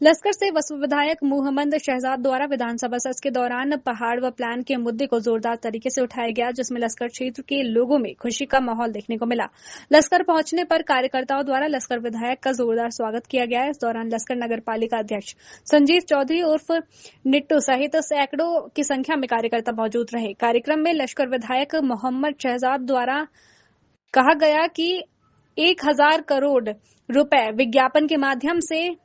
लस्कर से वसु विधायक मोहम्मद शहजाद द्वारा विधानसभा सत्र के दौरान पहाड़ व प्लान के मुद्दे को जोरदार तरीके से उठाया गया, जिसमें लस्कर क्षेत्र के लोगों में खुशी का माहौल देखने को मिला। लस्कर पहुंचने पर कार्यकर्ताओं द्वारा लस्कर विधायक का जोरदार स्वागत किया गया। इस दौरान लस्कर नगर पालिका अध्यक्ष संजीव चौधरी उर्फ निट्टू सहित सैकड़ों की संख्या में कार्यकर्ता मौजूद रहे। कार्यक्रम में लस्कर विधायक मोहम्मद शहजाद द्वारा कहा गया कि 1000 करोड़ रुपए विज्ञापन के माध्यम से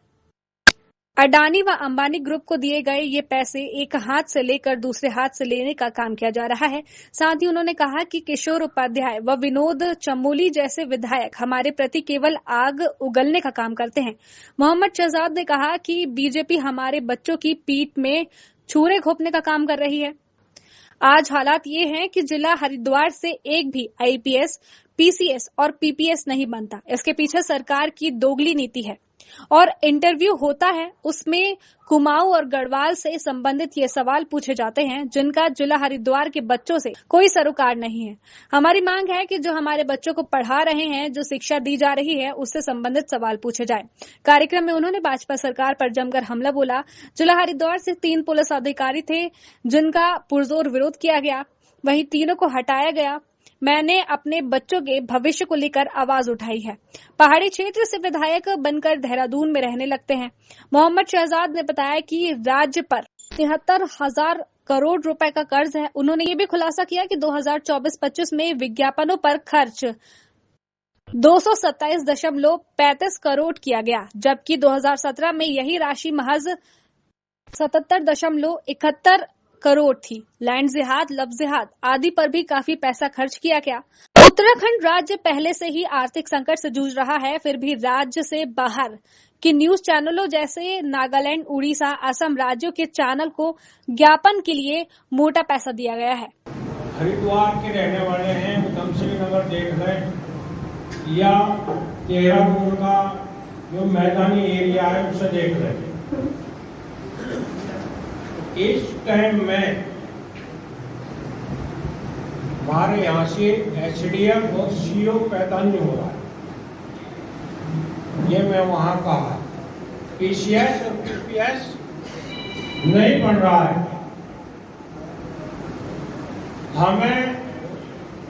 अडानी व अंबानी ग्रुप को दिए गए ये पैसे एक हाथ से लेकर दूसरे हाथ से लेने का काम किया जा रहा है। साथ ही उन्होंने कहा कि किशोर उपाध्याय व विनोद चमोली जैसे विधायक हमारे प्रति केवल आग उगलने का काम करते हैं। मोहम्मद शहजाद ने कहा कि बीजेपी हमारे बच्चों की पीठ में छुरे घोंपने का काम कर रही है। आज हालात ये हैं कि जिला हरिद्वार से एक भी आईपीएस, पीसीएस और पीपीएस नहीं बनता। इसके पीछे सरकार की दोगली नीति है और इंटरव्यू होता है, उसमें कुमाऊं और गढ़वाल से संबंधित ये सवाल पूछे जाते हैं जिनका जिला हरिद्वार के बच्चों से कोई सरोकार नहीं है। हमारी मांग है कि जो हमारे बच्चों को पढ़ा रहे हैं, जो शिक्षा दी जा रही है, उससे संबंधित सवाल पूछे जाए। कार्यक्रम में उन्होंने भाजपा सरकार पर जमकर हमला बोला। जिला हरिद्वार से 3 पुलिस अधिकारी थे जिनका पुरजोर विरोध किया गया, वहीं तीनों को हटाया गया। मैंने अपने बच्चों के भविष्य को लेकर आवाज उठाई है। पहाड़ी क्षेत्र से विधायक बनकर देहरादून में रहने लगते हैं। मोहम्मद शहजाद ने बताया कि राज्य पर 73,000 करोड़ रुपए का कर्ज है। उन्होंने ये भी खुलासा किया कि 2024-25 में विज्ञापनों पर खर्च 227.35 करोड़ किया गया, जबकि 2017 में यही राशि महज 77.71 करोड़ थी। लैंड जिहाद, लफ्ज जिहाद आदि पर भी काफी पैसा खर्च किया गया। उत्तराखंड राज्य पहले से ही आर्थिक संकट से जूझ रहा है, फिर भी राज्य से बाहर के न्यूज चैनलों जैसे नागालैंड, उड़ीसा, असम राज्यों के चैनल को ज्ञापन के लिए मोटा पैसा दिया गया है। हरिद्वार के रहने वाले हैं, उधम सिंह नगर देख लें या देहरादून का जो मैदानी एरिया है उसे देख लें। इस टाइम में हमारे यहाँ से एसडीएम और सीओ पैदा नहीं हो रहा है, ये मैं वहाँ कहा। पीसीएस और पीपीएस नहीं बन रहा है। हमें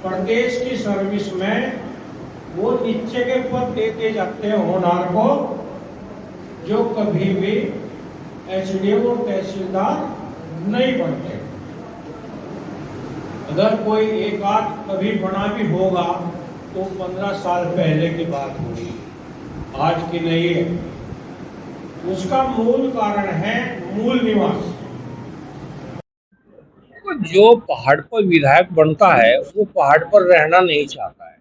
प्रदेश की सर्विस में वो नीचे के पद देते जाते हैं होनार को, जो कभी भी एसडीएम और तहसीलदार नहीं बनते। अगर कोई एक आध कभी बना भी होगा तो 15 साल पहले की बात होगी, आज की नहीं है। उसका मूल कारण है मूल निवास। जो पहाड़ पर विधायक बनता है वो पहाड़ पर रहना नहीं चाहता है।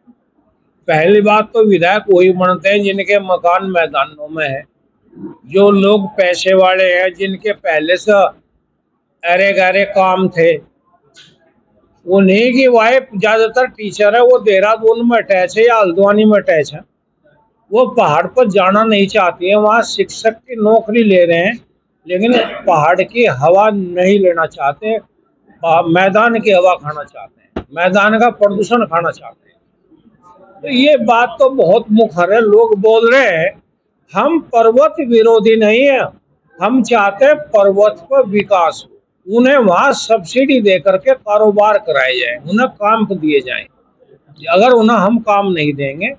पहली बात तो विधायक वही बनते हैं जिनके मकान मैदानों में है, जो लोग पैसे वाले हैं, जिनके पहले से अरे गहरे काम थे। उन्हीं की वाइफ ज्यादातर टीचर है, वो देहरादून में अटैच है या हल्द्वानी में अटैच है। वो पहाड़ पर जाना नहीं चाहती है। वहाँ शिक्षक की नौकरी ले रहे हैं लेकिन पहाड़ की हवा नहीं लेना चाहते, मैदान की हवा खाना चाहते हैं, मैदान का प्रदूषण खाना चाहते हैं। तो ये बात तो बहुत मुखर है। लोग बोल रहे हैं हम पर्वत विरोधी नहीं है, हम चाहते पर्वत पर विकास हो। उन्हें वहां सब्सिडी दे करके कारोबार कराए जाए, उन्हें काम दिए जाए। अगर उन्हें हम काम नहीं देंगे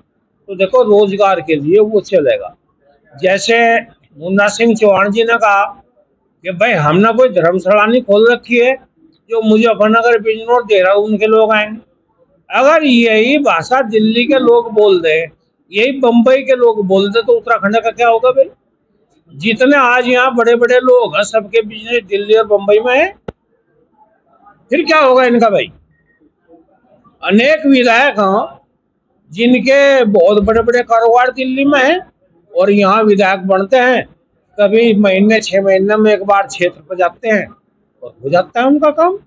तो देखो रोजगार के लिए वो चलेगा। जैसे मुन्ना सिंह चौहान जी ने कहा कि भाई हमने कोई धर्मशाला नहीं खोल रखी है जो मुजफ्फरनगर, बिजनौर, देहरादून के लोग आएंगे। अगर यही भाषा दिल्ली के लोग बोल दे, यही बंबई के लोग बोल दे, तो उत्तराखंड का क्या होगा भाई? जितने आज यहाँ बड़े बड़े लोग हैं सबके बिजनेस दिल्ली और बंबई में है, फिर क्या होगा इनका भाई? अनेक विधायक हैं जिनके बहुत बड़े बड़े कारोबार दिल्ली में है और यहाँ विधायक बनते हैं, कभी महीने 6 महीने में एक बार क्षेत्र पर जाते हैं और हो जाता है उनका काम।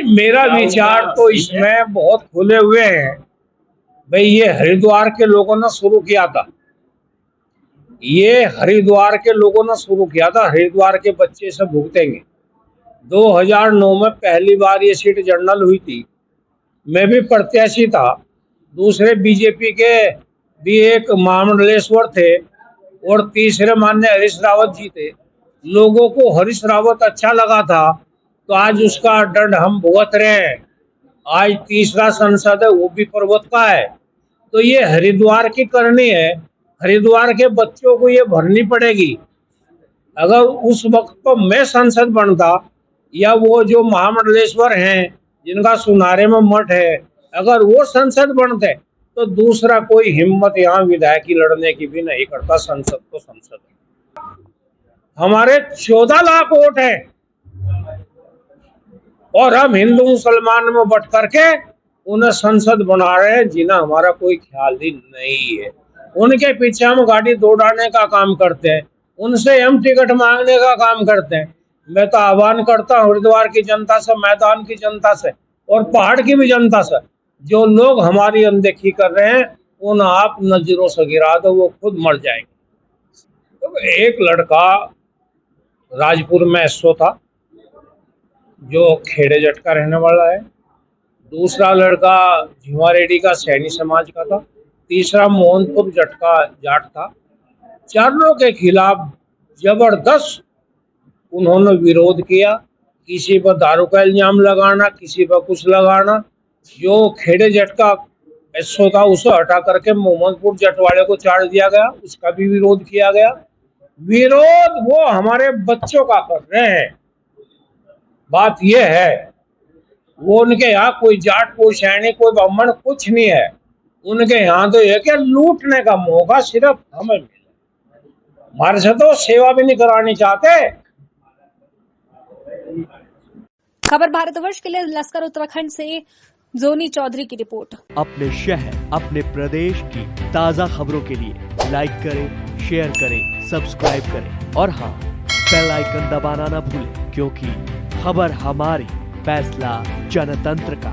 मेरा विचार तो इसमें बहुत खुले हुए हैं। भाई ये हरिद्वार के लोगों ने शुरू किया था, हरिद्वार के बच्चे सब भुगतेंगे। 2009 में पहली बार ये सीट जनरल हुई थी, मैं भी प्रत्याशी था। दूसरे बीजेपी के भी एक महामंडलेश्वर थे, और तीसरे माननीय हरीश रावत जी थे। लोगों को हरीश रावत अच्छा लगा था तो आज उसका दंड हम भुगत रहे हैं। आज तीसरा संसद है, वो भी पर्वत का है। तो ये हरिद्वार की करनी है, हरिद्वार के बच्चों को ये भरनी पड़ेगी। अगर उस वक्त तो मैं संसद बनता या वो जो महामंडलेश्वर हैं जिनका सुनारे में मठ है, अगर वो संसद बनते तो दूसरा कोई हिम्मत यहाँ विधायक की लड़ने की भी नहीं करता। संसद तो संसद है। हमारे 14 लाख वोट है और हम हिंदू मुसलमान में बट करके उन्हें संसद बना रहे हैं, जिन्हें हमारा कोई ख्याल ही नहीं है। उनके पीछे हम गाड़ी दौड़ाने का काम करते हैं, उनसे हम टिकट मांगने का काम करते हैं। मैं तो आह्वान करता हूँ हरिद्वार की जनता से, मैदान की जनता से और पहाड़ की भी जनता से, जो लोग हमारी अनदेखी कर रहे हैं उन आप नजरों से गिरा दो, वो खुद मर जाएंगे। तो एक लड़का राजपुर में एसओ था जो खेड़े जट का रहने वाला है, दूसरा लड़का झिवारेड्डी का सैनी समाज का था, तीसरा मोहनपुर जट का जाट था। चारों के खिलाफ जबरदस्त उन्होंने विरोध किया। किसी पर दारू का इल्जाम लगाना, किसी पर कुछ लगाना। जो खेड़े जट का एसओ था उसे हटा करके मोहम्मदपुर जट वाले को चाड़ दिया गया, उसका भी विरोध किया गया। विरोध वो हमारे बच्चों का कर रहे हैं। बात यह है वो उनके यहाँ कोई जाट, कोई सैनिक, कोई ब्राह्मण कुछ नहीं है। उनके यहाँ तो यह कि लूटने का मौका सिर्फ हमें मिले। हमारे से तो सेवा भी नहीं करानी चाहते। खबर भारतवर्ष के लिए लस्कर उत्तराखंड से जोनी चौधरी की रिपोर्ट। अपने शहर, अपने प्रदेश की ताजा खबरों के लिए लाइक करें, शेयर करें, सब्सक्राइब करें और हाँ, बेल आइकन दबाना ना भूलें, क्योंकि खबर हमारी, फैसला जनतंत्र का।